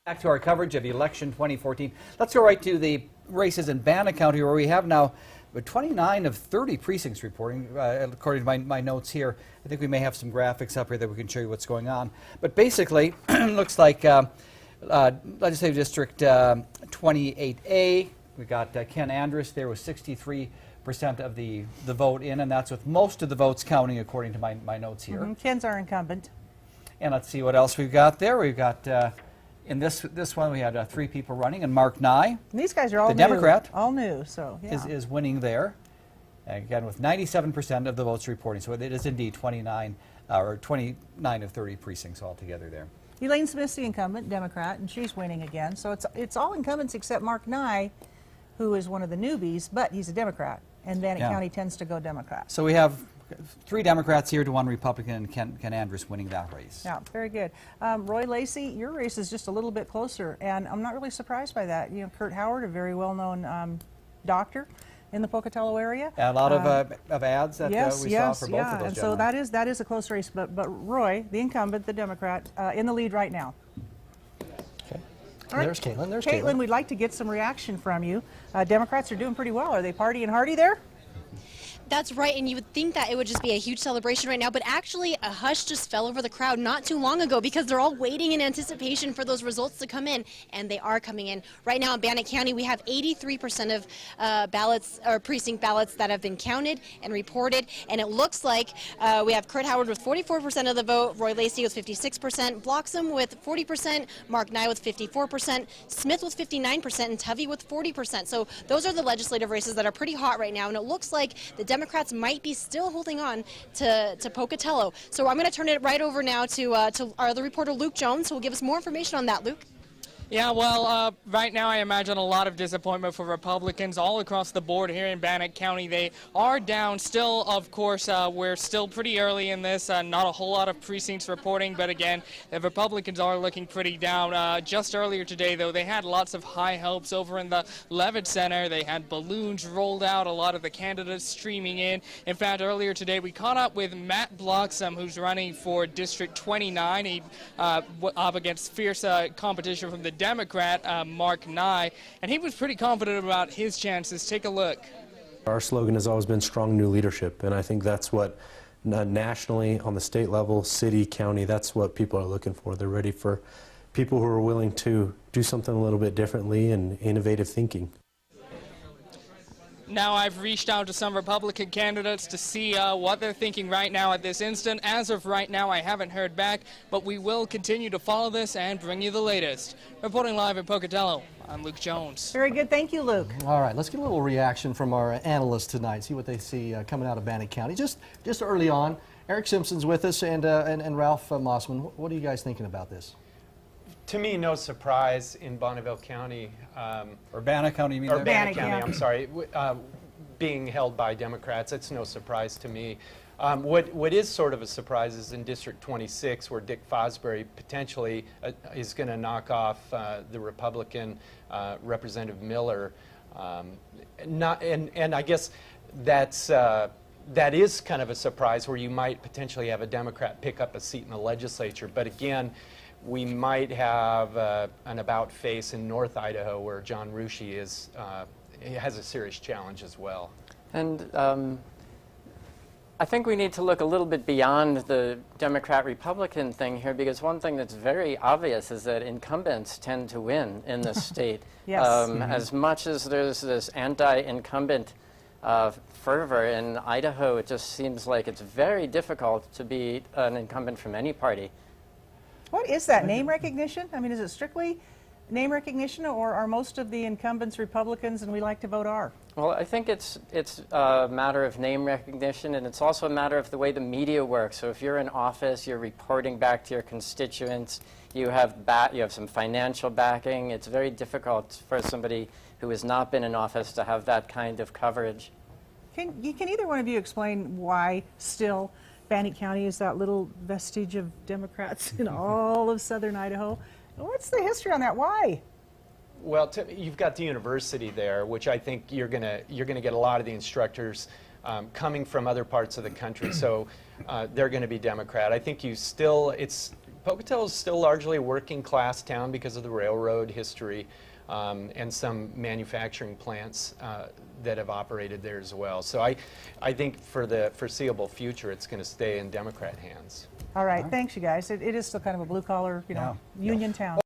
Back to our coverage of election 2014. Let's go right to the races in Bannock County, where we have now 29 of 30 precincts reporting, according to my notes here. I think we may have some graphics up here that we can show you what's going on. But basically, looks like Legislative District 28A, we got Ken Andrus there with 63% of the vote in, and that's with most of the votes counting, according to my notes here. Ken's our incumbent. And let's see what else we've got there. We've got in this one, we had 3 people running, and Mark Nye, And these guys are all the new. Democrat, All new, so yeah. is winning there. Again, with 97% of the votes reporting. So it is indeed 29 of 30 precincts altogether there. Elaine Smith's the incumbent, Democrat, and she's winning again. So it's all incumbents except Mark Nye, who is one of the newbies, but he's a Democrat. And Bannock County tends to go Democrat. So we have 3 Democrats here to 1 Republican, and Ken Andrus winning that race. Yeah, very good. Roy Lacey, your race is just a little bit closer, and I'm not really surprised by that. You know, Kurt Howard, a very well-known doctor in the Pocatello area. And a lot of ads that we saw for both of those and so that is a close race. But Roy, the incumbent, the Democrat, in the lead right now. Okay. Right. There's Caitlin. There's Caitlin, we'd like to get some reaction from you. Democrats are doing pretty well. Are they partying hardy there? That's right, and you would think that it would just be a huge celebration right now, but actually a hush just fell over the crowd not too long ago because they're all waiting in anticipation for those results to come in, and they are coming in. Right now in Bannock County, we have 83% of ballots or precinct ballots that have been counted and reported, and it looks like we have Kurt Howard with 44% of the vote, Roy Lacey with 56%, Bloxham with 40%, Mark Nye with 54%, Smith with 59%, and Tovey with 40%. So those are the legislative races that are pretty hot right now, and it looks like the Democrats might be still holding on to Pocatello. So I'm going to turn it right over now to our other reporter, Luke Jones, who will give us more information on that. Luke? Yeah, well, right now I imagine a lot of disappointment for Republicans all across the board here in Bannock County. They are down still, of course. We're still pretty early in this. Not a whole lot of precincts reporting, but again, the Republicans are looking pretty down. Just earlier today, though, they had lots of high hopes over in the Levitt Center. They had balloons rolled out, a lot of the candidates streaming in. In fact, earlier today, we caught up with Matt Bloxham, who's running for District 29. He up against fierce competition from the Democrat, Mark Nye, and he was pretty confident about his chances. Take a look. Our slogan has always been strong new leadership, and I think that's what nationally, on the state level, city, county, that's what people are looking for. They're ready for people who are willing to do something a little bit differently and innovative thinking. Now I've reached out to some Republican candidates to see what they're thinking right now at this instant. As of right now, I haven't heard back, but we will continue to follow this and bring you the latest. Reporting live in Pocatello, I'm Luke Jones. Very good. Thank you, Luke. All right, let's get a little reaction from our analysts tonight, see what they see coming out of Bannock County. Just early on, Eric Simpson's with us and Ralph Mossman. What are you guys thinking about this? To me, no surprise in Bonneville County. Or Bannock County, you mean? Or Bannock County, I'm sorry, being held by Democrats. It's no surprise to me. What is sort of a surprise is in District 26, where Dick Fosbury potentially is going to knock off the Republican Representative Miller. And I guess that is kind of a surprise, where you might potentially have a Democrat pick up a seat in the legislature. But again, we might have an about face in North Idaho, where John Rushi has a serious challenge as well. And I think we need to look a little bit beyond the Democrat-Republican thing here, because one thing that's very obvious is that incumbents tend to win in this state. Yes. As much as there's this anti-incumbent fervor in Idaho, it just seems like it's very difficult to be an incumbent from any party. What is that, name recognition? I mean, is it strictly name recognition, or are most of the incumbents Republicans and we like to vote R? Well, I think it's a matter of name recognition, and it's also a matter of the way the media works. So if you're in office, you're reporting back to your constituents, you have some financial backing. It's very difficult for somebody who has not been in office to have that kind of coverage. Can either one of you explain why still Bannock County is that little vestige of Democrats in all of southern Idaho? What's the history on that? Why? Well, you've got the university there, which I think you're gonna get a lot of the instructors coming from other parts of the country, so they're going to be Democrat. I think it's Pocatello is still largely a working class town because of the railroad history and some manufacturing plants that have operated there as well. So I think for the foreseeable future, it's going to stay in Democrat hands. All right, thanks, you guys. It is still kind of a blue-collar, union town.